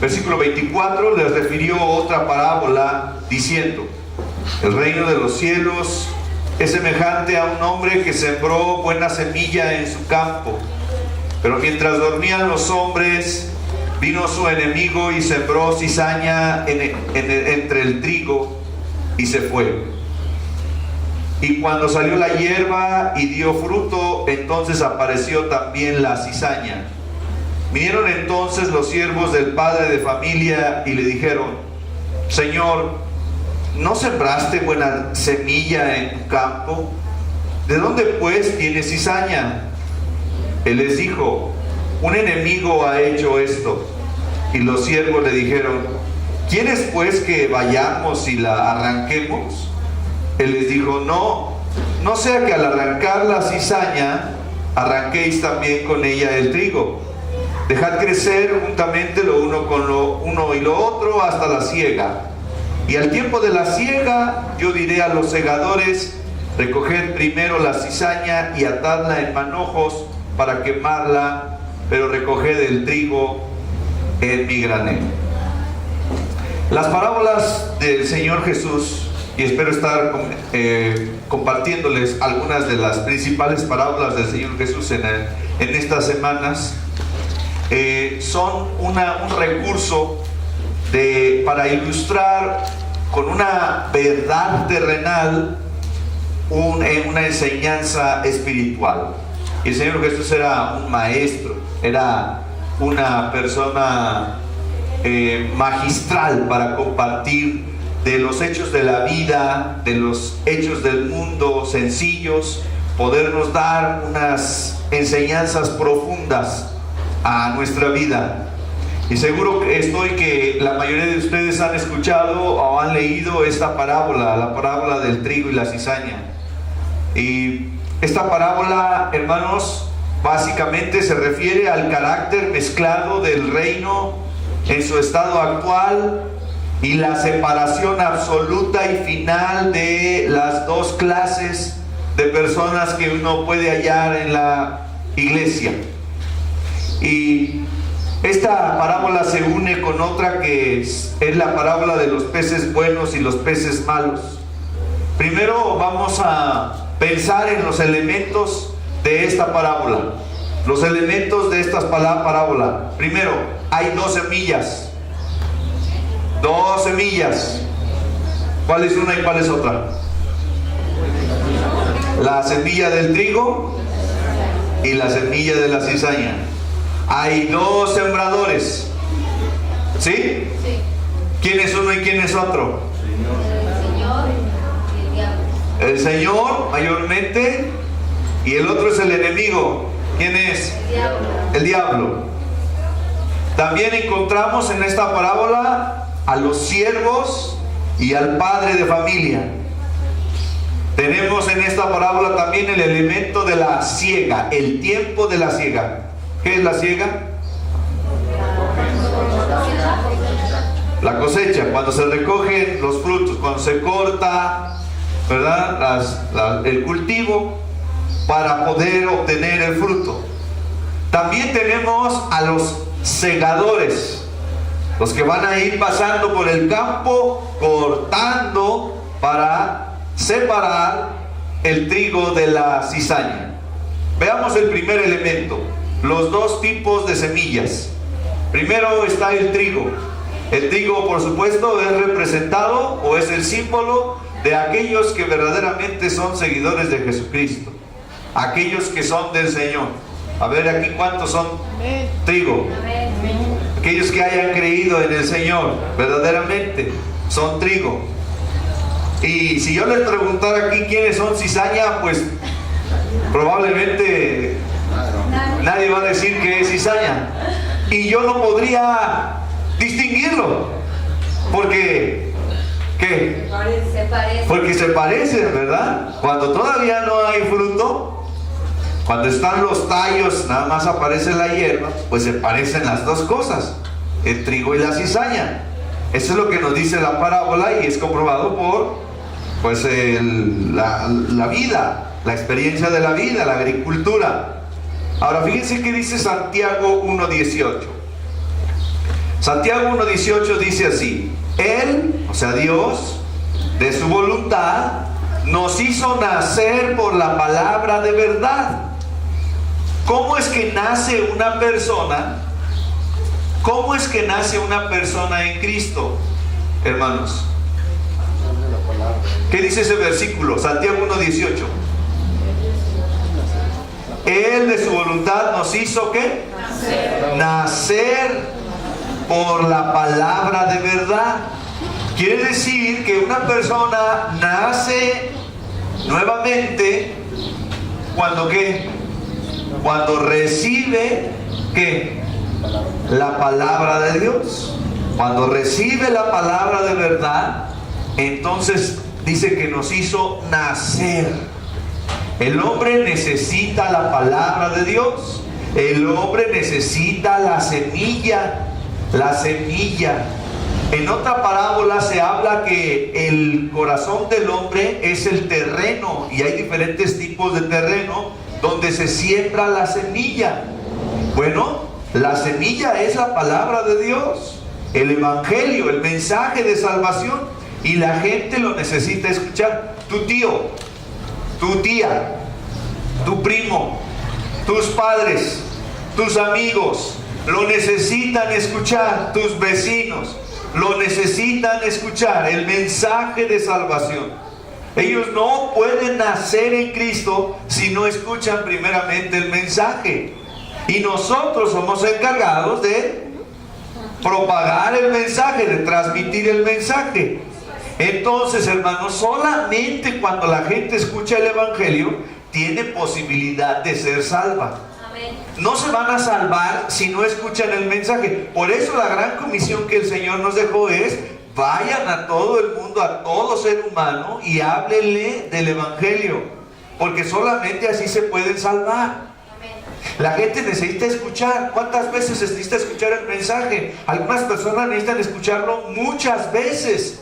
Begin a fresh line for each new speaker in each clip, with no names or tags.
Versículo 24, les refirió otra parábola diciendo: el reino de los cielos es semejante a un hombre que sembró buena semilla en su campo. Pero mientras dormían los hombres, vino su enemigo y sembró cizaña entre el trigo y se fue. Y cuando salió la hierba y dio fruto, entonces apareció también la cizaña. Vinieron entonces los siervos del padre de familia y le dijeron: Señor, ¿no sembraste buena semilla en tu campo? ¿De dónde pues tienes cizaña? Él les dijo: un enemigo ha hecho esto. Y los siervos le dijeron: ¿quieres pues que vayamos y la arranquemos? Él les dijo: no sea que al arrancar la cizaña arranquéis también con ella el trigo. Dejad crecer juntamente lo uno con lo uno y lo otro hasta la siega. Y al tiempo de la siega yo diré a los segadores: recoged primero la cizaña y atadla en manojos para quemarla, pero recoged el trigo en mi granero. Las parábolas del Señor Jesús, y espero estar compartiéndoles algunas de las principales parábolas del Señor Jesús en estas semanas, son un recurso para ilustrar con una verdad terrenal una enseñanza espiritual. Y el Señor Jesús era un maestro, era una persona magistral para compartir de los hechos de la vida, de los hechos del mundo sencillos, podernos dar unas enseñanzas profundas a nuestra vida. Y seguro que estoy que la mayoría de ustedes han escuchado o han leído esta parábola, la parábola del trigo y la cizaña. Y esta parábola, hermanos, básicamente se refiere al carácter mezclado del reino en su estado actual y la separación absoluta y final de las dos clases de personas que uno puede hallar en la iglesia. Y esta parábola se une con otra que es la parábola de los peces buenos y los peces malos. Primero vamos a pensar en los elementos de esta parábola. Los elementos de esta parábola. Primero, hay dos semillas. Dos semillas. ¿Cuál es una y cuál es otra? La semilla del trigo y la semilla de la cizaña. Hay dos sembradores. ¿Sí? Sí. ¿Quién es uno y quién es otro?
El Señor y el diablo.
El Señor mayormente, y el otro es el enemigo. ¿Quién es?
El diablo.
El diablo. También encontramos en esta parábola a los siervos y al padre de familia. Tenemos en esta parábola también el elemento de la siega, el tiempo de la siega. ¿Qué es la siega? La cosecha, cuando se recogen los frutos, cuando se corta, ¿verdad? El cultivo para poder obtener el fruto. También tenemos a los segadores, los que van a ir pasando por el campo cortando para separar el trigo de la cizaña. Veamos el primer elemento, los dos tipos de semillas. Primero está el trigo. El trigo, por supuesto, es representado o es el símbolo de aquellos que verdaderamente son seguidores de Jesucristo, aquellos que son del Señor. A ver aquí cuántos son trigo. Aquellos que hayan creído en el Señor verdaderamente son trigo. Y si yo les preguntara aquí quiénes son cizaña, pues probablemente nadie va a decir que es cizaña. Y yo no podría distinguirlo, porque ¿qué?
Se parece.
Porque se parecen, ¿verdad? Cuando todavía no hay fruto, cuando están los tallos, nada más aparece la hierba, pues se parecen las dos cosas, el trigo y la cizaña. Eso es lo que nos dice la parábola y es comprobado por pues la vida, la experiencia de la vida, la agricultura. Ahora fíjense que dice Santiago 1:18. Santiago 1:18 dice así: Él, o sea Dios, de su voluntad, nos hizo nacer por la palabra de verdad. ¿Cómo es que nace una persona? ¿Cómo es que nace una persona en Cristo, hermanos? ¿Qué dice ese versículo? Santiago 1:18. Él de su voluntad nos hizo ¿qué? Nacer por la palabra de verdad. Quiere decir que una persona nace nuevamente cuando ¿qué? Cuando recibe ¿qué? La palabra de Dios. Cuando recibe la palabra de verdad, entonces dice que nos hizo nacer. El hombre necesita la palabra de Dios. El hombre necesita la semilla. La semilla. En otra parábola se habla que el corazón del hombre es el terreno, y hay diferentes tipos de terreno donde se siembra la semilla. Bueno, la semilla es la palabra de Dios, el evangelio, el mensaje de salvación, y la gente lo necesita escuchar. Tu tío, tu tía, tu primo, tus padres, tus amigos lo necesitan escuchar. Tus vecinos lo necesitan escuchar, el mensaje de salvación. Ellos no pueden nacer en Cristo si no escuchan primeramente el mensaje. Y nosotros somos encargados de propagar el mensaje, de transmitir el mensaje. Entonces, hermanos, solamente cuando la gente escucha el evangelio tiene posibilidad de ser salva. No se van a salvar si no escuchan el mensaje. Por eso la gran comisión que el Señor nos dejó es: vayan a todo el mundo, a todo ser humano, y háblenle del evangelio, porque solamente así se pueden salvar. La gente necesita escuchar. ¿Cuántas veces necesita escuchar el mensaje? Algunas personas necesitan escucharlo muchas veces.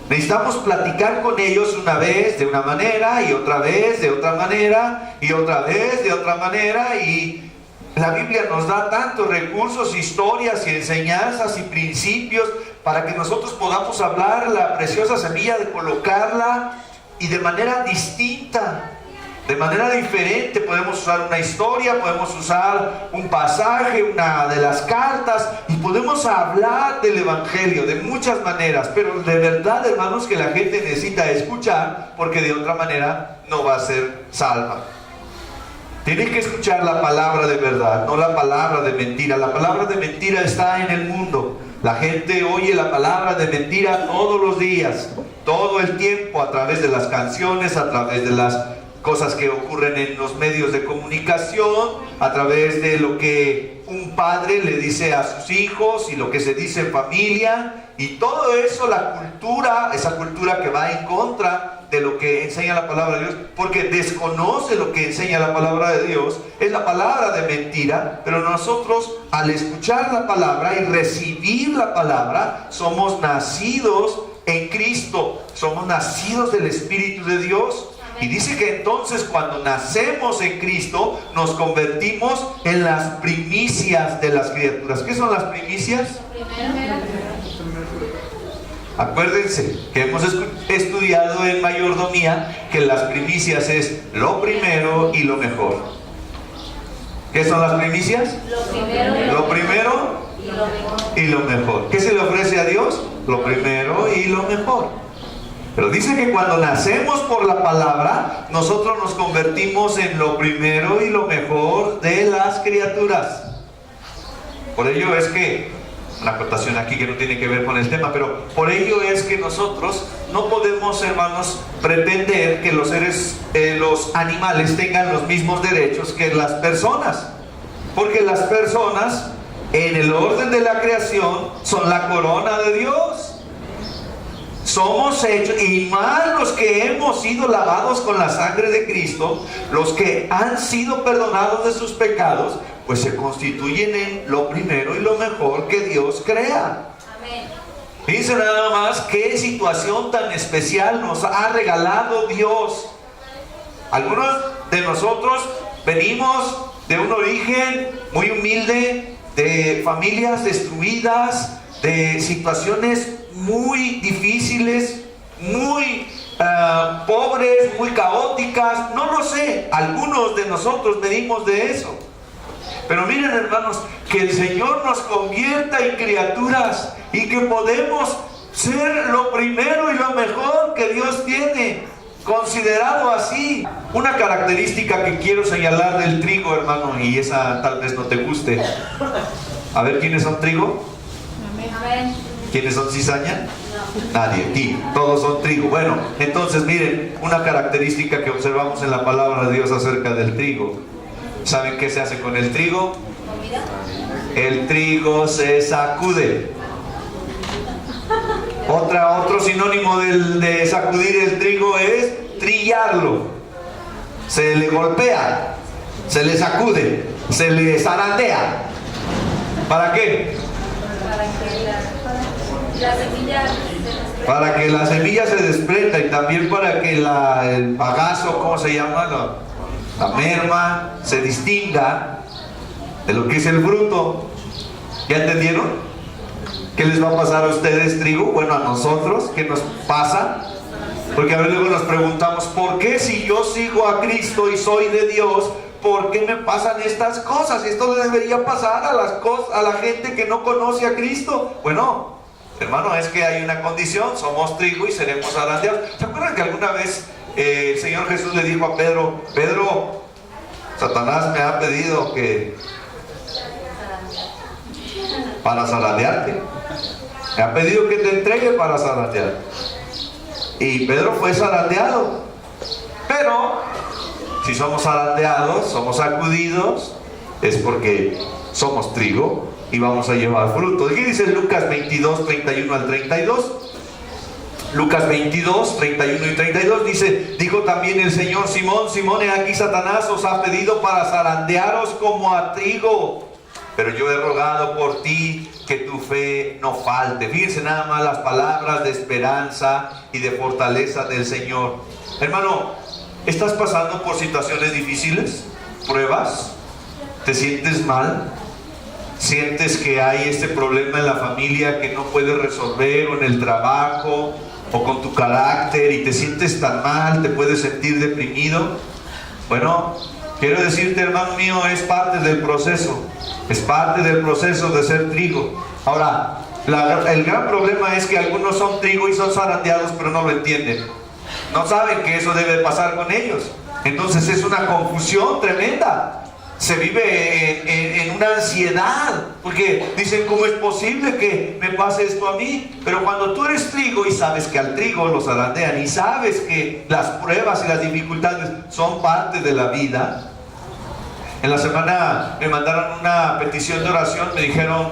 Necesitamos platicar con ellos una vez de una manera, y otra vez de otra manera, y otra vez de otra manera. Y la Biblia nos da tantos recursos, historias y enseñanzas y principios para que nosotros podamos hablar la preciosa semilla, de colocarla, y de manera distinta, de manera diferente. Podemos usar una historia, podemos usar un pasaje, una de las cartas, y podemos hablar del evangelio de muchas maneras. Pero de verdad, hermanos, que la gente necesita escuchar, porque de otra manera no va a ser salva. Tienen que escuchar la palabra de verdad, no la palabra de mentira. La palabra de mentira está en el mundo. La gente oye la palabra de mentira todos los días, todo el tiempo, a través de las canciones, a través de las cosas que ocurren en los medios de comunicación, a través de lo que un padre le dice a sus hijos y lo que se dice en familia, y todo eso, la cultura, esa cultura que va en contra de lo que enseña la palabra de Dios, porque desconoce lo que enseña la palabra de Dios, es la palabra de mentira. Pero nosotros, al escuchar la palabra y recibir la palabra, somos nacidos en Cristo, somos nacidos del Espíritu de Dios. Y dice que entonces, cuando nacemos en Cristo, nos convertimos en las primicias de las criaturas. ¿Qué son las primicias? Acuérdense que hemos estudiado en mayordomía que las primicias es lo primero y lo mejor. ¿Qué son las primicias? Lo primero y lo mejor. ¿Qué se le ofrece a Dios? Lo primero y lo mejor. Pero dice que cuando nacemos por la palabra, nosotros nos convertimos en lo primero y lo mejor de las criaturas. Por ello es que, una acotación aquí que no tiene que ver con el tema, pero por ello es que nosotros no podemos, hermanos, pretender que los seres, los animales tengan los mismos derechos que las personas. Porque las personas, en el orden de la creación, son la corona de Dios. Somos hechos, y más los que hemos sido lavados con la sangre de Cristo, los que han sido perdonados de sus pecados, pues se constituyen en lo primero y lo mejor que Dios crea. Amén. Dice nada más qué situación tan especial nos ha regalado Dios. Algunos de nosotros venimos de un origen muy humilde, de familias destruidas, de situaciones muy difíciles, muy pobres, muy caóticas. No lo sé, algunos de nosotros venimos de eso. Pero miren, hermanos, que el Señor nos convierta en criaturas y que podemos ser lo primero y lo mejor que Dios tiene, considerado así. Una característica que quiero señalar del trigo, hermano, y esa tal vez no te guste. A ver, ¿quiénes son trigo?
Amén.
¿Quiénes son cizaña? Nadie, aquí, todos son trigo. Bueno, entonces miren, una característica que observamos en la palabra de Dios acerca del trigo. ¿Saben qué se hace con el trigo?
¿Comida?
El trigo se sacude. Otro sinónimo de sacudir el trigo es trillarlo. Se le golpea, se le sacude, se le zarandea. ¿Para qué?
Para que la semilla
Para que la semilla se desprenda y también para que el bagazo, ¿cómo se llama? La merma se distinga de lo que es el fruto. ¿Ya entendieron? ¿Qué les va a pasar a ustedes, trigo? Bueno, a nosotros, ¿qué nos pasa? Porque a ver, luego nos preguntamos, ¿por qué si yo sigo a Cristo y soy de Dios, por qué me pasan estas cosas? Esto le debería pasar a la gente que no conoce a Cristo. Bueno, hermano, es que hay una condición, somos trigo y seremos zarandeados. ¿Se acuerdan que alguna vez el Señor Jesús le dijo a Pedro, Pedro, Satanás me ha pedido que para zarandearte, me ha pedido que te entregue para zarandear? Y Pedro fue zarandeado. Pero si somos zarandeados, somos sacudidos, es porque somos trigo y vamos a llevar fruto. ¿Qué dice Lucas 22, 31 al 32? Lucas 22, 31 y 32 dice: dijo también el Señor: Simón, Simón, he aquí Satanás os ha pedido para zarandearos como a trigo, pero yo he rogado por ti que tu fe no falte. Fíjense nada más las palabras de esperanza y de fortaleza del Señor. Hermano, ¿estás pasando por situaciones difíciles? ¿Pruebas? ¿Te sientes mal? ¿Sientes que hay este problema en la familia que no puedes resolver, o en el trabajo, o con tu carácter, y te sientes tan mal, te puedes sentir deprimido? Bueno, quiero decirte, hermano mío, es parte del proceso. Es parte del proceso de ser trigo. Ahora, el gran problema es que algunos son trigo y son zarandeados, pero no lo entienden. No saben que eso debe pasar con ellos. Entonces es una confusión tremenda. Se vive en una ansiedad, porque dicen, ¿cómo es posible que me pase esto a mí? Pero cuando tú eres trigo y sabes que al trigo lo zarandean, y sabes que las pruebas y las dificultades son parte de la vida. En la semana me mandaron una petición de oración, me dijeron,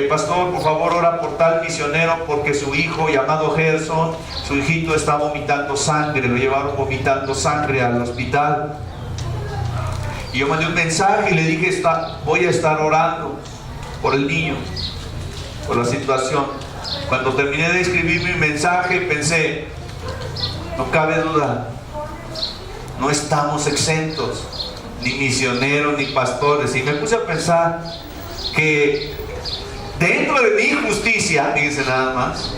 pastor, por favor ora por tal misionero, porque su hijo llamado Gerson, su hijito está vomitando sangre, lo llevaron vomitando sangre al hospital. Y yo mandé un mensaje y le dije, voy a estar orando por el niño, por la situación. Cuando terminé de escribir mi mensaje pensé, no cabe duda, no estamos exentos, ni misioneros, ni pastores. Y me puse a pensar que dentro de mi justicia, fíjense nada más,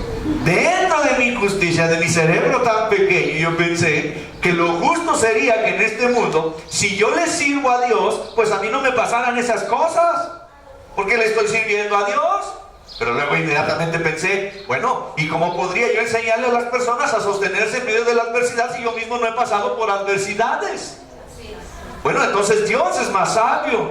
dentro de mi justicia, de mi cerebro tan pequeño, yo pensé que lo justo sería que en este mundo, si yo le sirvo a Dios, pues a mí no me pasaran esas cosas, porque le estoy sirviendo a Dios. Pero luego inmediatamente pensé, bueno, ¿y cómo podría yo enseñarle a las personas a sostenerse en medio de la adversidad si yo mismo no he pasado por adversidades? Bueno, entonces Dios es más sabio.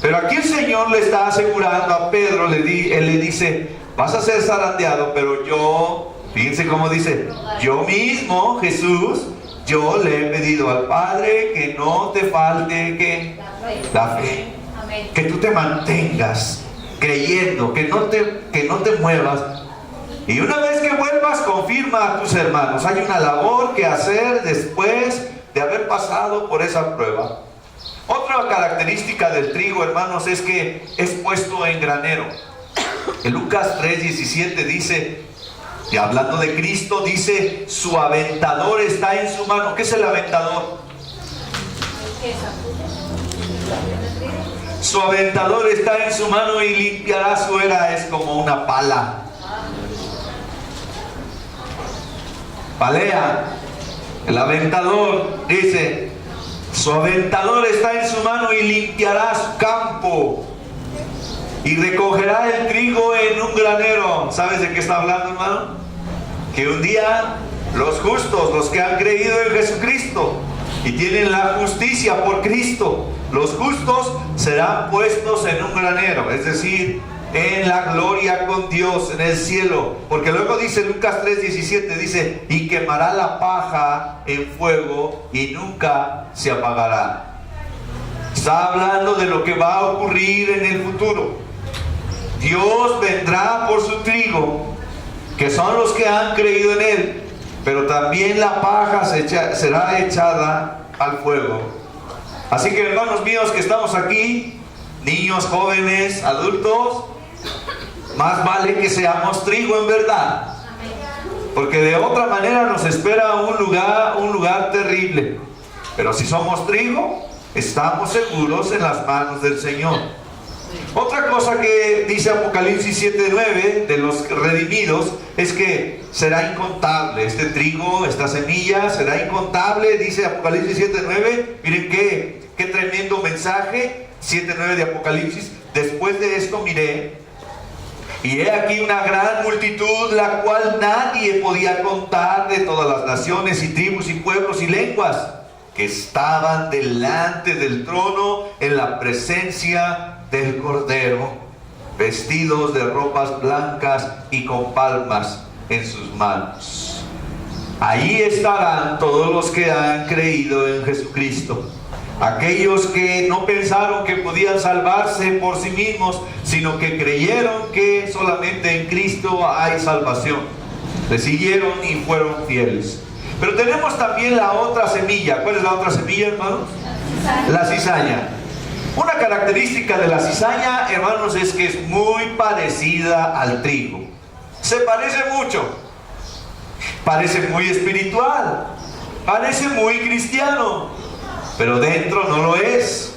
Pero aquí el Señor le está asegurando a Pedro, él le dice, vas a ser zarandeado, pero yo, fíjense cómo dice, yo mismo, Jesús, yo le he pedido al Padre que no te falte ¿qué? La fe.
Amén.
Que tú te mantengas creyendo, que no te muevas. Y una vez que vuelvas, confirma a tus hermanos. Hay una labor que hacer después de haber pasado por esa prueba. Otra característica del trigo, hermanos, es que es puesto en granero. En Lucas 3:17 dice, y hablando de Cristo, dice, su aventador está en su mano. ¿Qué es el aventador? Su aventador está en su mano y limpiará su era. Es como una pala. Palea. El aventador dice, su aventador está en su mano y limpiará su campo y recogerá el trigo en un granero. ¿Sabes de qué está hablando, hermano? Que un día los justos, los que han creído en Jesucristo y tienen la justicia por Cristo, los justos serán puestos en un granero, es decir, en la gloria con Dios, en el cielo. Porque luego dice Lucas 3:17, dice, y quemará la paja en fuego y nunca se apagará. Está hablando de lo que va a ocurrir en el futuro. Dios vendrá por su trigo, que son los que han creído en Él, pero también la paja será echada al fuego. Así que, hermanos míos que estamos aquí, niños, jóvenes, adultos, más vale que seamos trigo en verdad, porque de otra manera nos espera un lugar terrible. Pero si somos trigo, estamos seguros en las manos del Señor. Otra cosa que dice Apocalipsis 7:9 de los redimidos es que será incontable. Este trigo, esta semilla será incontable, dice Apocalipsis 7:9. Miren qué tremendo mensaje. 7:9 de Apocalipsis. Después de esto miré, y he aquí una gran multitud, la cual nadie podía contar, de todas las naciones y tribus y pueblos y lenguas, que estaban delante del trono en la presencia del Cordero, vestidos de ropas blancas y con palmas en sus manos. Ahí estarán todos los que han creído en Jesucristo. Aquellos que no pensaron que podían salvarse por sí mismos, sino que creyeron que solamente en Cristo hay salvación. Le siguieron y fueron fieles. Pero tenemos también la otra semilla. ¿Cuál es la otra semilla, hermanos? La cizaña. Una característica de la cizaña, hermanos, es que es muy parecida al trigo. Se parece mucho. Parece muy espiritual. Parece muy cristiano. Pero dentro no lo es.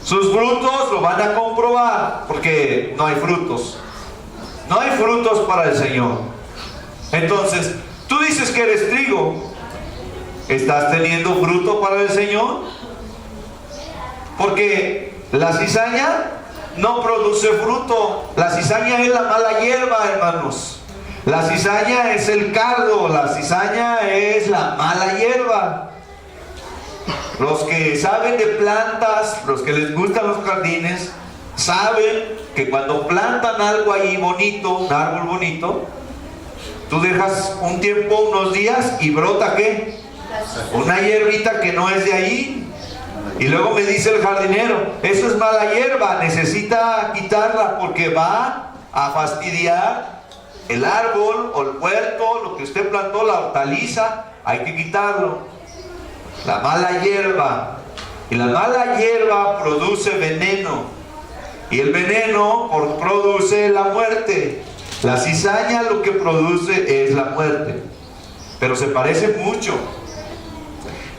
Sus frutos lo van a comprobar, porque no hay frutos. No hay frutos para el Señor. Entonces, tú dices que eres trigo. ¿Estás teniendo fruto para el Señor? Porque la cizaña no produce fruto. La cizaña es la mala hierba, hermanos. La cizaña es el cardo. La cizaña es la mala hierba. Los que saben de plantas, los que les gustan los jardines, saben que cuando plantan algo ahí bonito, un árbol bonito, tú dejas un tiempo, unos días, y brota ¿qué? Una hierbita que no es de ahí. Y luego me dice el jardinero, eso es mala hierba, necesita quitarla porque va a fastidiar el árbol o el huerto, lo que usted plantó, la hortaliza, hay que quitarlo. La mala hierba. Y la mala hierba produce veneno. Y el veneno produce la muerte. La cizaña lo que produce es la muerte. Pero se parece mucho.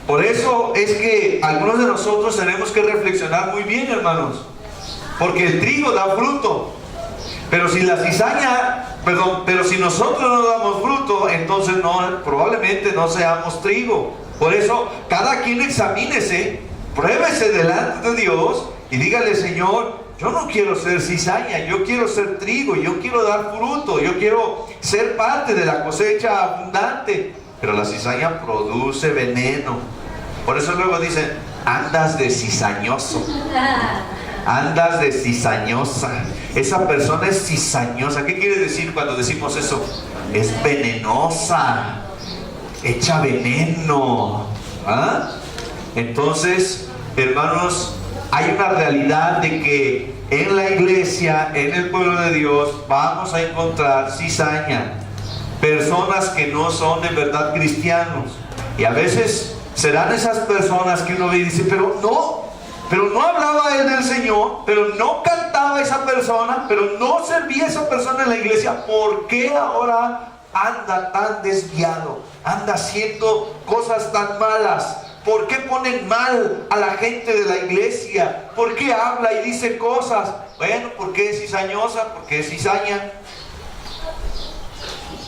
Por eso es que algunos de nosotros tenemos que reflexionar muy bien, hermanos. Porque el trigo da fruto. Pero si la cizaña, pero si nosotros no damos fruto, entonces probablemente no seamos trigo. Por eso, cada quien examínese, pruébese delante de Dios y dígale, Señor, yo no quiero ser cizaña, yo quiero ser trigo, yo quiero dar fruto, yo quiero ser parte de la cosecha abundante. Pero la cizaña produce veneno. Por eso luego dicen, andas de cizañoso, andas de cizañosa. Esa persona es cizañosa. ¿Qué quiere decir cuando decimos eso? Es venenosa. Echa veneno. ¿Ah? Entonces, hermanos, hay una realidad de que en la iglesia, en el pueblo de Dios, vamos a encontrar cizaña, personas que no son de verdad cristianos. Y a veces serán esas personas que uno ve y dice, pero no hablaba él del Señor, pero no cantaba esa persona, pero no servía esa persona en la iglesia. ¿Por qué ahora anda tan desviado? Anda haciendo cosas tan malas. ¿Por qué ponen mal a la gente de la iglesia? ¿Por qué habla y dice cosas? Bueno, porque es cizañosa, porque es cizaña.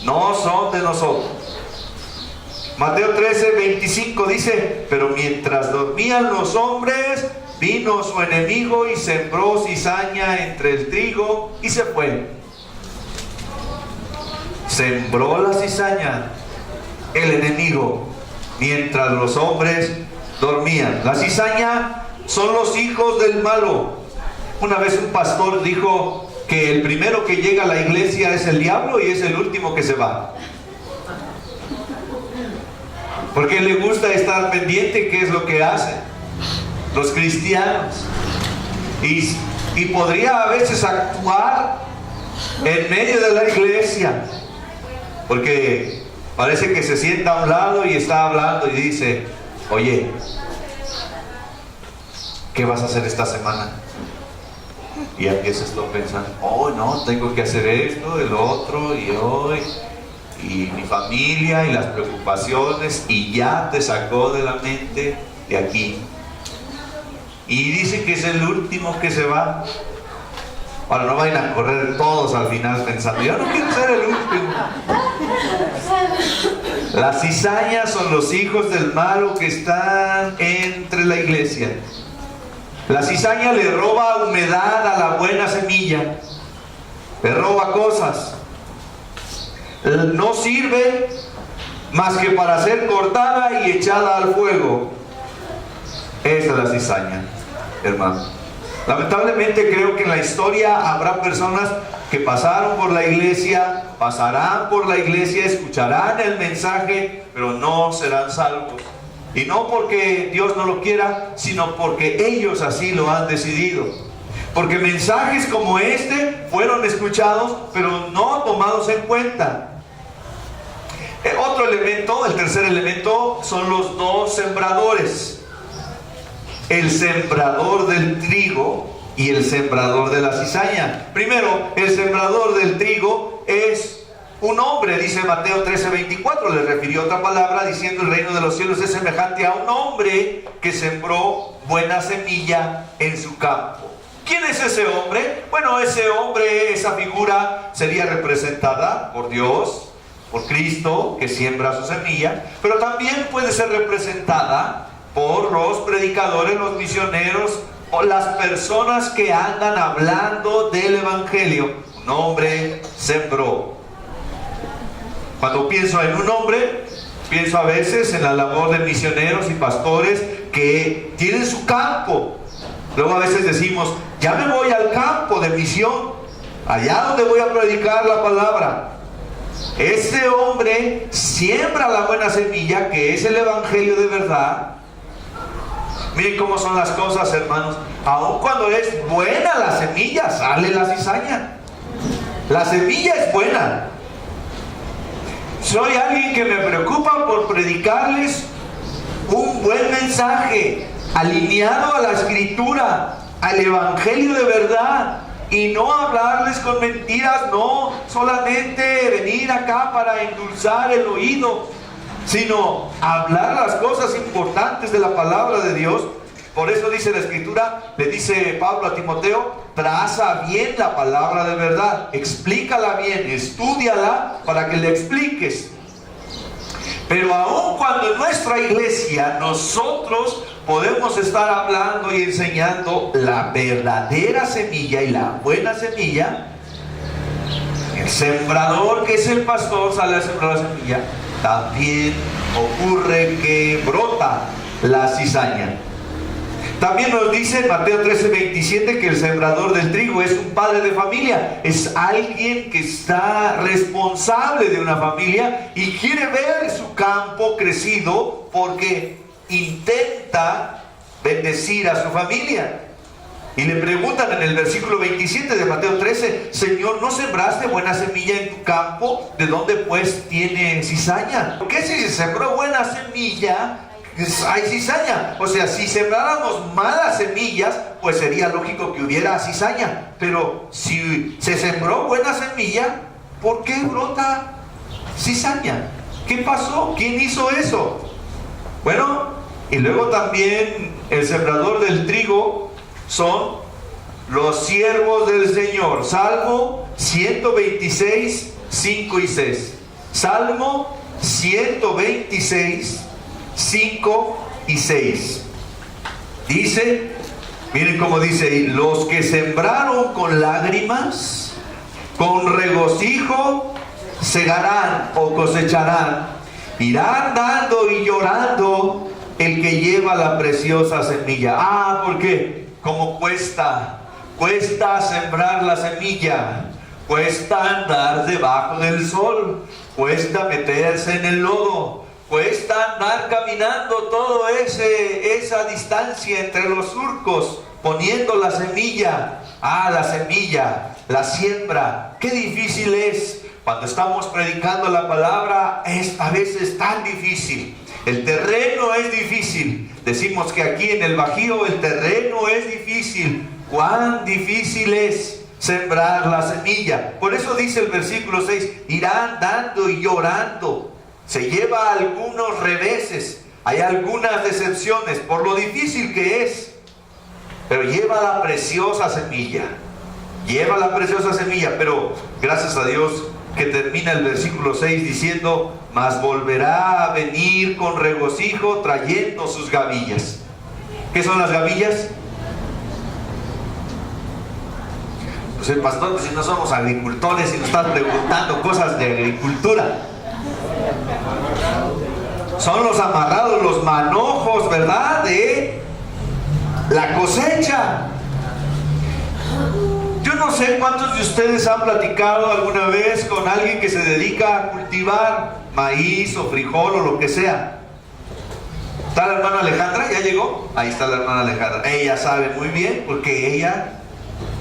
No son de nosotros. Mateo 13:25 dice: pero mientras dormían los hombres, vino su enemigo y sembró cizaña entre el trigo y se fue. Sembró la cizaña el enemigo mientras los hombres dormían. La cizaña son los hijos del malo. Una vez un pastor dijo que el primero que llega a la iglesia es el diablo y es el último que se va, porque le gusta estar pendiente qué es lo que hacen los cristianos, y podría a veces actuar en medio de la iglesia, porque parece que se sienta a un lado y está hablando y dice: oye, ¿qué vas a hacer esta semana? Y empiezas tú a pensar: oh no, tengo que hacer esto, el otro, y hoy, y mi familia, y las preocupaciones, y ya te sacó de la mente de aquí. Y dice que es el último que se va. Ahora no vayan a correr todos al final pensando: yo no quiero ser el último. Las cizañas son los hijos del malo que están entre la iglesia. La cizaña le roba humedad a la buena semilla, le roba cosas. No sirve más que para ser cortada y echada al fuego. Esa es la cizaña, hermano. Lamentablemente creo que en la historia habrá personas que pasaron por la iglesia, pasarán por la iglesia, escucharán el mensaje, pero no serán salvos. Y no porque Dios no lo quiera, sino porque ellos así lo han decidido. Porque mensajes como este fueron escuchados, pero no tomados en cuenta. Otro elemento, el tercer elemento, son los dos sembradores: el sembrador del trigo y el sembrador de la cizaña. Primero, el sembrador del trigo es un hombre, dice Mateo 13:24, le refirió otra palabra diciendo: el reino de los cielos es semejante a un hombre que sembró buena semilla en su campo. ¿Quién es ese hombre? Bueno, ese hombre, esa figura sería representada por Dios, por Cristo, que siembra su semilla, pero también puede ser representada por los predicadores, los misioneros, o las personas que andan hablando del evangelio. Un hombre sembró. Cuando pienso en un hombre, pienso a veces en la labor de misioneros y pastores que tienen su campo. Luego a veces decimos: ya me voy al campo de misión, allá donde voy a predicar la palabra. Ese hombre siembra la buena semilla, que es el evangelio de verdad. Miren cómo son las cosas, hermanos. Aun cuando es buena la semilla, sale la cizaña. La semilla es buena. Soy alguien que me preocupa por predicarles un buen mensaje, alineado a la escritura, al evangelio de verdad, y no hablarles con mentiras, no solamente venir acá para endulzar el oído, sino hablar las cosas importantes de la palabra de Dios. Por eso dice la escritura, le dice Pablo a Timoteo: traza bien la palabra de verdad, explícala bien, estúdiala para que le expliques. Pero aun cuando en nuestra iglesia nosotros podemos estar hablando y enseñando la verdadera semilla y la buena semilla, el sembrador, que es el pastor, sale a sembrar la semilla, también ocurre que brota la cizaña. También nos dice en Mateo 13:27 que el sembrador del trigo es un padre de familia, es alguien que está responsable de una familia y quiere ver su campo crecido porque intenta bendecir a su familia. Y le preguntan en el versículo 27 de Mateo 13: Señor, ¿no sembraste buena semilla en tu campo? ¿De dónde pues tiene cizaña? Porque si se sembró buena semilla, hay cizaña. O sea, si sembráramos malas semillas, pues sería lógico que hubiera cizaña. Pero si se sembró buena semilla, ¿por qué brota cizaña? ¿Qué pasó? ¿Quién hizo eso? Bueno, Y luego también el sembrador del trigo son los siervos del Señor. Salmo 126, 5 y 6. Salmo 126, 5 y 6. Dice, miren cómo dice, los que sembraron con lágrimas, con regocijo segarán o cosecharán, irán dando y llorando el que lleva la preciosa semilla. Ah, ¿por qué? Como cuesta sembrar la semilla, cuesta andar debajo del sol, cuesta meterse en el lodo, cuesta andar caminando toda esa distancia entre los surcos, poniendo la semilla. Ah, la semilla, la siembra, qué difícil es. Cuando estamos predicando la palabra es a veces tan difícil. El terreno es difícil. Decimos que aquí en el Bajío el terreno es difícil. Cuán difícil es sembrar la semilla. Por eso dice el versículo 6, irán dando y llorando. Se lleva algunos reveses, hay algunas decepciones por lo difícil que es, pero lleva la preciosa semilla. Lleva la preciosa semilla, pero gracias a Dios que termina el versículo 6 diciendo, mas volverá a venir con regocijo trayendo sus gavillas. ¿Qué son las gavillas? Pues el pastor, pues si no somos agricultores y nos están preguntando cosas de agricultura. Son los amarrados, los manojos, ¿verdad? De la cosecha. Yo no sé cuántos de ustedes han platicado alguna vez con alguien que se dedica a cultivar maíz o frijol o lo que sea. ¿Está la hermana Alejandra? ¿Ya llegó? Ahí está la hermana Alejandra. Ella sabe muy bien porque ella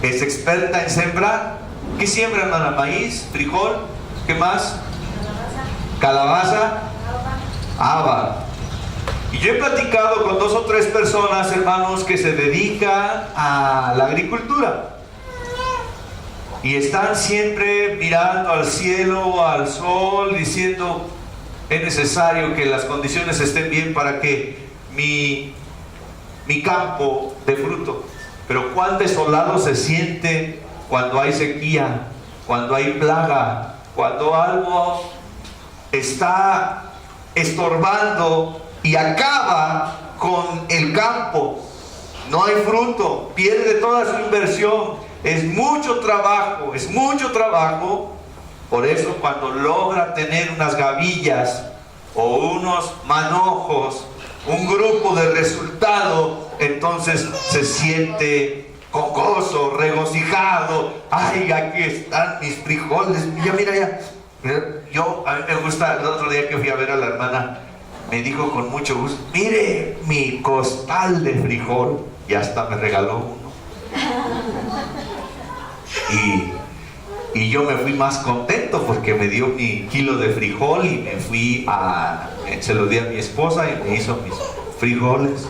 es experta en sembrar. ¿Qué siembra, hermana? Maíz, frijol, ¿qué más? Calabaza, haba. Y yo he platicado con 2 o 3 personas, hermanos, que se dedican a la agricultura. Y están siempre mirando al cielo, al sol, diciendo, es necesario que las condiciones estén bien para que mi campo dé fruto. Pero cuán desolado se siente cuando hay sequía, cuando hay plaga, cuando algo está estorbando y acaba con el campo. No hay fruto, pierde toda su inversión. Es mucho trabajo, es mucho trabajo. Por eso cuando logra tener unas gavillas o unos manojos, un grupo de resultado, entonces se siente con gozo, regocijado. Ay, aquí están mis frijoles. Ya mira, ya. A mí me gusta, el otro día que fui a ver a la hermana, me dijo con mucho gusto, mire mi costal de frijol. Y hasta me regaló uno. Y yo me fui más contento porque me dio mi kilo de frijol y se lo di a mi esposa y me hizo mis frijoles.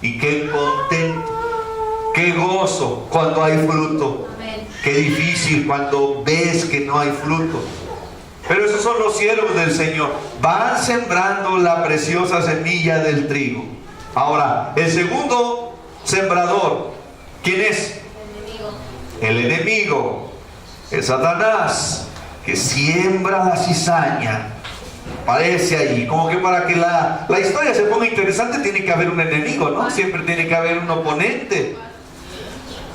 Y qué contento, qué gozo cuando hay fruto. Qué difícil cuando ves que no hay fruto. Pero esos son los siervos del Señor. Van sembrando la preciosa semilla del trigo. Ahora, el segundo sembrador, ¿quién es? El enemigo. El Satanás, que siembra la cizaña. Parece allí, como que para que la historia se ponga interesante tiene que haber un enemigo, ¿no? Siempre tiene que haber un oponente.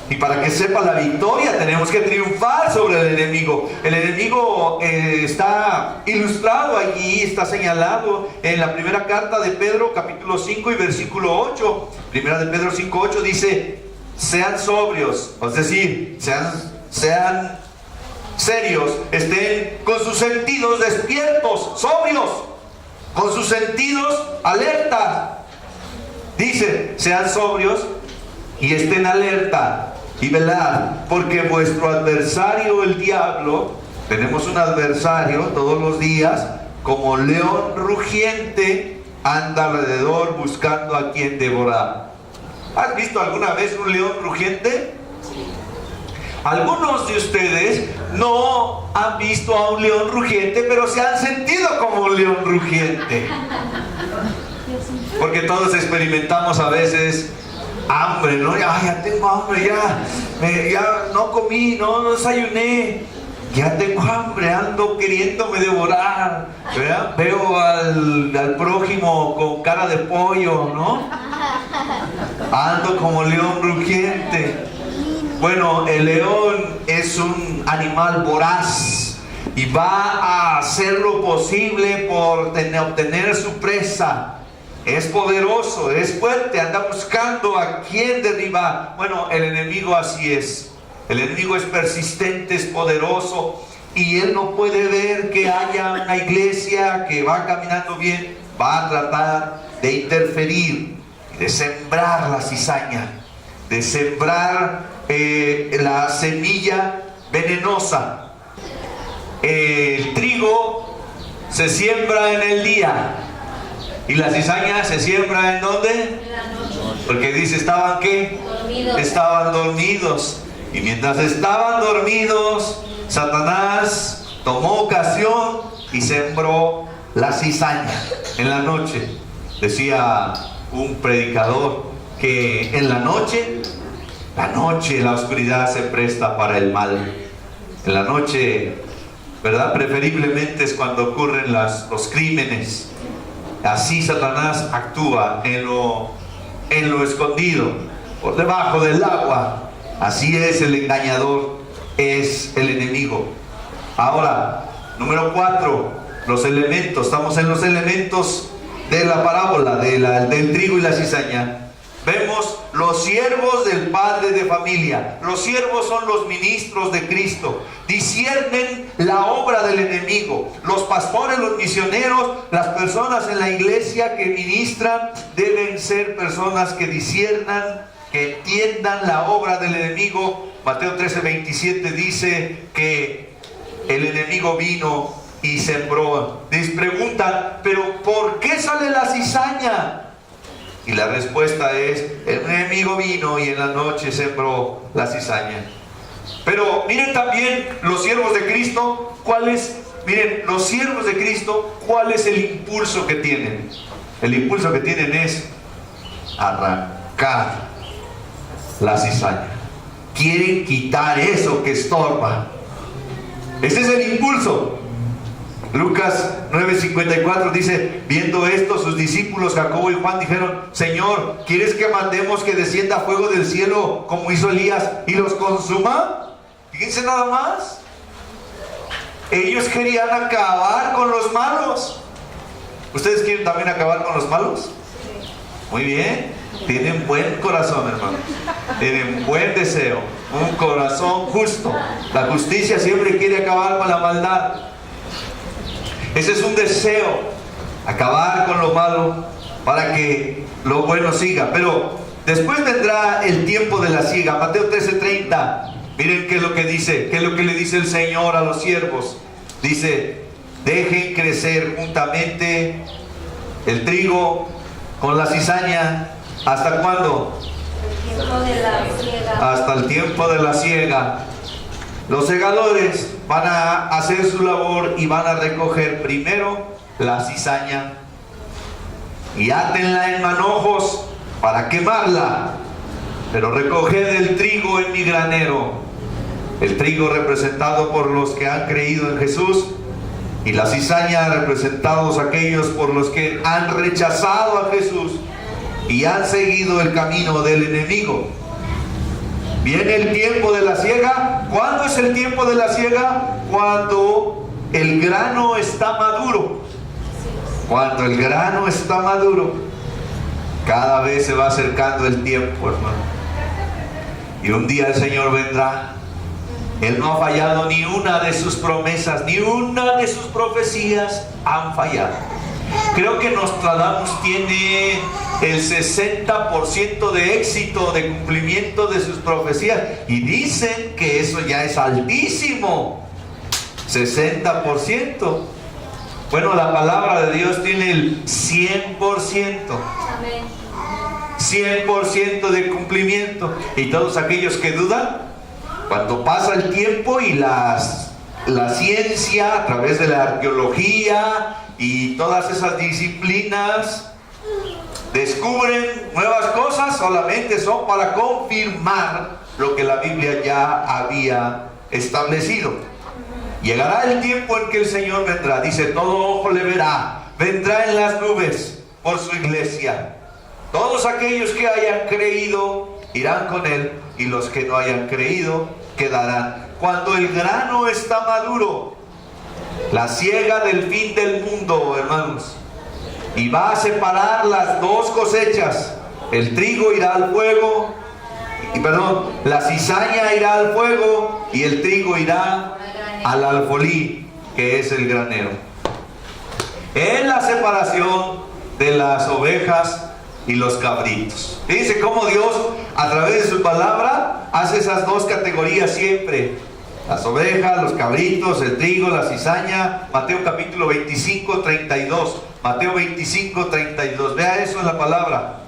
Y para que sepa la victoria tenemos que triunfar sobre el enemigo. El enemigo está ilustrado allí, está señalado en la primera carta de Pedro, capítulo 5 y versículo 8. Primera de Pedro 5, 8 dice, sean sobrios, es decir, sean serios, estén con sus sentidos despiertos, sobrios, con sus sentidos alerta. Dice, sean sobrios y estén alerta y velad, porque vuestro adversario el diablo, tenemos un adversario todos los días, como león rugiente, anda alrededor buscando a quien devorar. ¿Has visto alguna vez un león rugiente? Algunos de ustedes no han visto a un león rugiente, pero se han sentido como un león rugiente. Porque todos experimentamos a veces hambre, ¿no? Ya tengo hambre, ya no comí, no desayuné, ya tengo hambre, ando queriéndome devorar, ¿verdad? Veo al prójimo con cara de pollo, ¿no? Ando como león rugiente. Bueno, el león es un animal voraz y va a hacer lo posible por obtener su presa. Es poderoso, es fuerte, anda buscando a quién derribar. Bueno, el enemigo así es. El enemigo es persistente, es poderoso, y él no puede ver que haya una iglesia que va caminando bien. Va a tratar de interferir, de sembrar la cizaña, de sembrar la semilla venenosa. El trigo se siembra en el día, y la cizaña se siembra ¿en dónde?
En la noche.
Porque dice, ¿estaban qué?
Dormidos.
Estaban dormidos. Y mientras estaban dormidos, Satanás tomó ocasión y sembró la cizaña en la noche. Decía un predicador que en la noche, la oscuridad se presta para el mal. En la noche, ¿verdad? Preferiblemente es cuando ocurren los crímenes. Así Satanás actúa en lo escondido, por debajo del agua. Así es el engañador, es el enemigo. Ahora, número 4, los elementos. Estamos en los elementos de la parábola del trigo y la cizaña. Vemos los siervos del padre de familia. Los siervos son los ministros de Cristo. Disciernen la obra del enemigo. Los pastores, los misioneros, las personas en la iglesia que ministran deben ser personas que disciernan, que entiendan la obra del enemigo. Mateo 13:27 dice que el enemigo vino y sembró. Les preguntan, ¿pero por qué sale la cizaña? Y la respuesta es, el enemigo vino y en la noche sembró la cizaña. Pero miren también los siervos de Cristo, los siervos de Cristo, ¿cuál es el impulso que tienen? El impulso que tienen es arrancar la cizaña. Quieren quitar eso que estorba. Ese es el impulso. Lucas 9:54 dice, viendo esto, sus discípulos Jacobo y Juan dijeron, Señor, ¿quieres que mandemos que descienda fuego del cielo como hizo Elías y los consuma? Fíjense nada más. Ellos querían acabar con los malos. ¿Ustedes quieren también acabar con los malos? Muy bien. Tienen buen corazón, hermano. Tienen buen deseo. Un corazón justo. La justicia siempre quiere acabar con la maldad. Ese es un deseo, acabar con lo malo para que lo bueno siga. Pero después vendrá el tiempo de la siega. Mateo 13:30. Miren qué es lo que dice, qué es lo que le dice el Señor a los siervos. Dice, dejen crecer juntamente el trigo con la cizaña. ¿Hasta cuándo?
El tiempo de la siega.
Hasta el tiempo de la siega. Los segadores van a hacer su labor y van a recoger primero la cizaña y átenla en manojos para quemarla, pero recoged el trigo en mi granero. El trigo representado por los que han creído en Jesús, y la cizaña representados aquellos por los que han rechazado a Jesús y han seguido el camino del enemigo. Viene el tiempo de la siega. ¿Cuándo es el tiempo de la siega? Cuando el grano está maduro. Cuando el grano está maduro. Cada vez se va acercando el tiempo, hermano. Y un día el Señor vendrá. Él no ha fallado ni una de sus promesas, ni una de sus profecías han fallado. Creo que Nostradamus tiene el 60% de éxito, de cumplimiento de sus profecías, y dicen que eso ya es altísimo. 60%. Bueno, la palabra de Dios tiene el 100%.
Amén.
100% de cumplimiento. Y todos aquellos que dudan, cuando pasa el tiempo y la ciencia, a través de la arqueología y todas esas disciplinas descubren nuevas cosas, solamente son para confirmar lo que la Biblia ya había establecido. Llegará el tiempo en que el Señor vendrá, dice, todo ojo le verá, vendrá en las nubes por su iglesia. Todos aquellos que hayan creído irán con Él, y los que no hayan creído quedarán. Cuando el grano está maduro, la siega del fin del mundo, hermanos, y va a separar las dos cosechas, el trigo irá al fuego, la cizaña irá al fuego, y el trigo irá al alfolí, que es el granero. Es la separación de las ovejas y los cabritos. Dice cómo Dios, a través de su palabra, hace esas dos categorías siempre: las ovejas, los cabritos, el trigo, la cizaña. Mateo capítulo 25, 32. Mateo 25, 32. Vea eso en la palabra.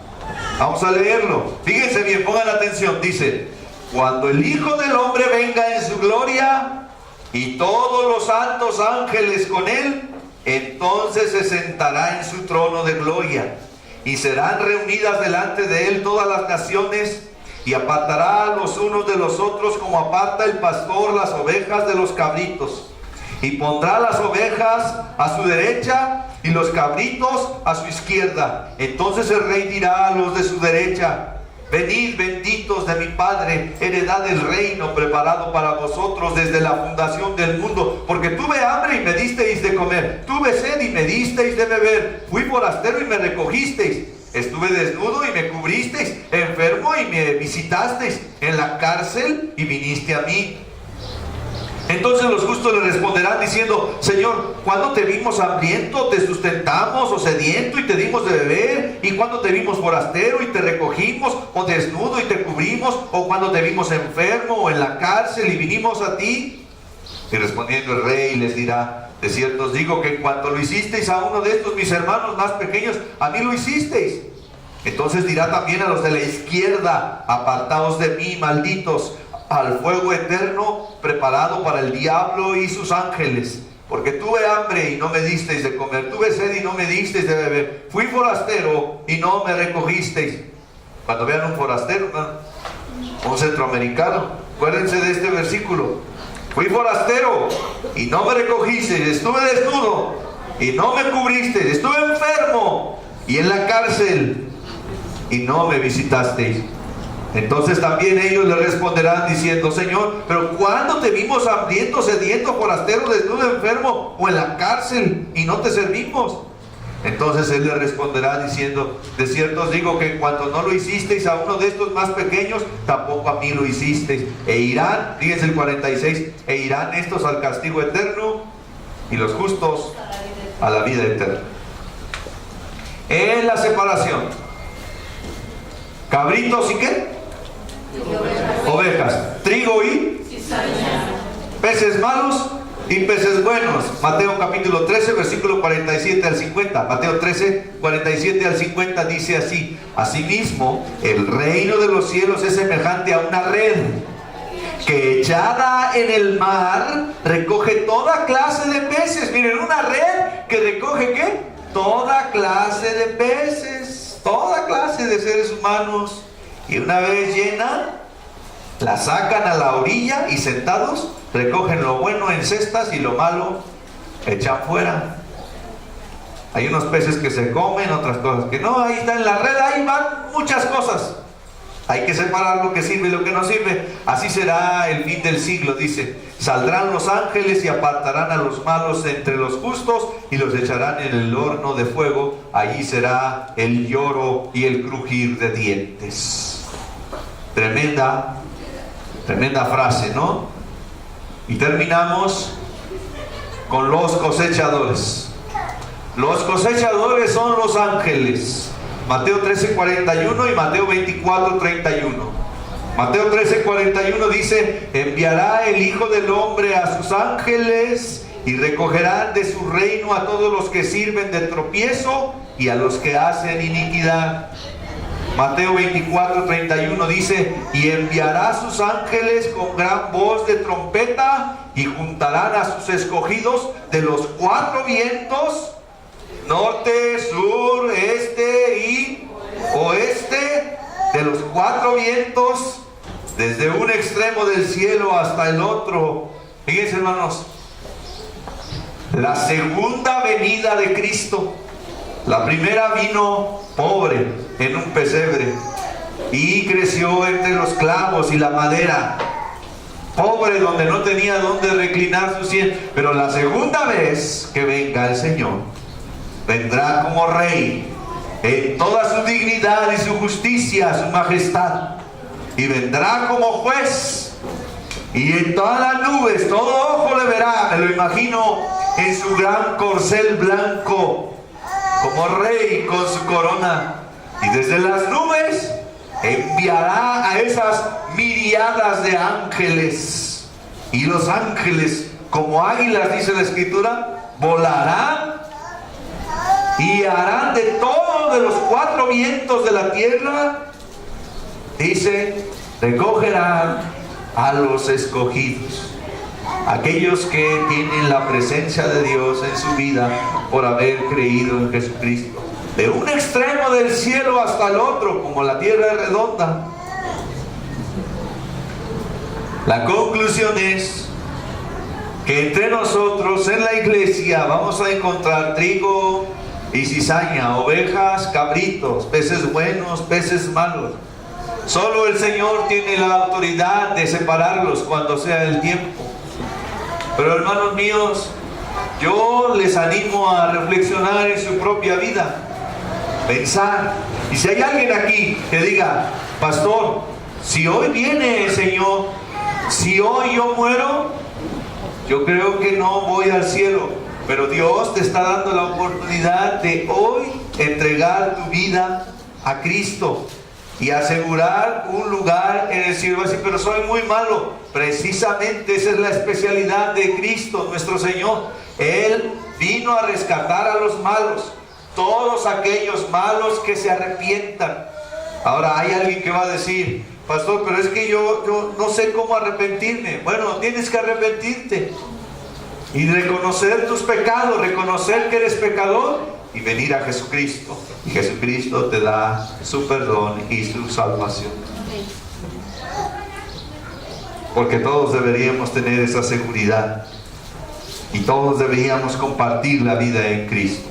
Vamos a leerlo. Fíjense bien, pongan atención. Dice: cuando el Hijo del Hombre venga en su gloria y todos los santos ángeles con él, entonces se sentará en su trono de gloria, y serán reunidas delante de él todas las naciones, y apartará a los unos de los otros como aparta el pastor las ovejas de los cabritos, y pondrá las ovejas a su derecha y los cabritos a su izquierda. Entonces el rey dirá a los de su derecha: venid, benditos de mi Padre, heredad del reino preparado para vosotros desde la fundación del mundo. Porque tuve hambre y me disteis de comer, tuve sed y me disteis de beber, fui forastero y me recogisteis, estuve desnudo y me cubristeis, enfermo y me visitasteis, en la cárcel y viniste a mí. Entonces los justos le responderán diciendo: Señor, ¿cuándo te vimos hambriento, te sustentamos, o sediento y te dimos de beber? ¿Y cuándo te vimos forastero y te recogimos, o desnudo y te cubrimos? ¿O cuando te vimos enfermo o en la cárcel y vinimos a ti? Y respondiendo el rey les dirá: de cierto os digo que en cuanto lo hicisteis a uno de estos mis hermanos más pequeños, a mí lo hicisteis. Entonces dirá también a los de la izquierda: apartaos de mí, malditos, al fuego eterno preparado para el diablo y sus ángeles. Porque tuve hambre y no me disteis de comer, tuve sed y no me disteis de beber, fui forastero y no me recogisteis. Cuando vean un forastero, ¿no?, un centroamericano, acuérdense de este versículo: fui forastero y no me recogisteis, estuve desnudo y no me cubristeis, estuve enfermo y en la cárcel y no me visitasteis. Entonces también ellos le responderán diciendo: Señor, pero ¿cuándo te vimos hambriento, sediento, forastero, desnudo, enfermo o en la cárcel y no te servimos? Entonces él le responderá diciendo: de cierto os digo que en cuanto no lo hicisteis a uno de estos más pequeños, tampoco a mí lo hicisteis. E irán, fíjense el 46, e irán estos al castigo eterno y los justos a la vida eterna. Es la separación. Cabritos y ¿qué? Ovejas. Trigo y peces malos y peces buenos. Mateo capítulo 13, versículo 47 al 50. Mateo 13, 47 al 50 dice así: asimismo, el reino de los cielos es semejante a una red que, echada en el mar, recoge toda clase de peces. Miren, una red que recoge ¿qué? Toda clase de peces, toda clase de seres humanos. Y una vez llena, la sacan a la orilla y sentados recogen lo bueno en cestas y lo malo echan fuera. Hay unos peces que se comen, otras cosas que no. Ahí está en la red, ahí van muchas cosas. Hay que separar lo que sirve y lo que no sirve. Así será el fin del siglo, dice: saldrán los ángeles y apartarán a los malos entre los justos y los echarán en el horno de fuego. Allí será el lloro y el crujir de dientes. Tremenda frase, ¿no? Y terminamos con los cosechadores. Los cosechadores son los ángeles. Mateo 13:41 y Mateo 24:31. Mateo 13:41 dice: enviará el Hijo del Hombre a sus ángeles y recogerán de su reino a todos los que sirven de tropiezo y a los que hacen iniquidad. Mateo 24:31 dice: y enviará a sus ángeles con gran voz de trompeta y juntarán a sus escogidos de los cuatro vientos, norte, sur, este y oeste de los cuatro vientos, desde un extremo del cielo hasta el otro. Fíjense, hermanos, la segunda venida de Cristo. La primera vino pobre en un pesebre y creció entre los clavos y la madera, pobre donde no tenía donde reclinar su sien. Pero la segunda vez que venga el Señor, vendrá como rey en toda su dignidad y su justicia, su majestad, y vendrá como juez, y en todas las nubes todo ojo le verá. Me lo imagino en su gran corcel blanco, como rey con su corona, y desde las nubes enviará a esas miriadas de ángeles, y los ángeles, como águilas, dice la Escritura, volarán y harán de todos de los cuatro vientos de la tierra, dice, recogerán a los escogidos, aquellos que tienen la presencia de Dios en su vida por haber creído en Jesucristo. De un extremo del cielo hasta el otro, como la tierra es redonda. La conclusión es que entre nosotros en la iglesia vamos a encontrar trigo y cizaña, ovejas, cabritos, peces buenos, peces malos. Solo el Señor tiene la autoridad de separarlos cuando sea el tiempo. Pero hermanos míos, yo les animo a reflexionar en su propia vida, pensar. Y si hay alguien aquí que diga, pastor, si hoy viene el Señor, si hoy yo muero, yo creo que no voy al cielo. Pero Dios te está dando la oportunidad de hoy entregar tu vida a Cristo y asegurar un lugar en el cielo. Va a decir, pero soy muy malo. Precisamente esa es la especialidad de Cristo, nuestro Señor. Él vino a rescatar a los malos, todos aquellos malos que se arrepientan. Ahora hay alguien que va a decir, pastor, pero es que yo no sé cómo arrepentirme. Bueno, tienes que arrepentirte y reconocer tus pecados, reconocer que eres pecador y venir a Jesucristo. Y Jesucristo te da su perdón y su salvación. Porque todos deberíamos tener esa seguridad y todos deberíamos compartir la vida en Cristo.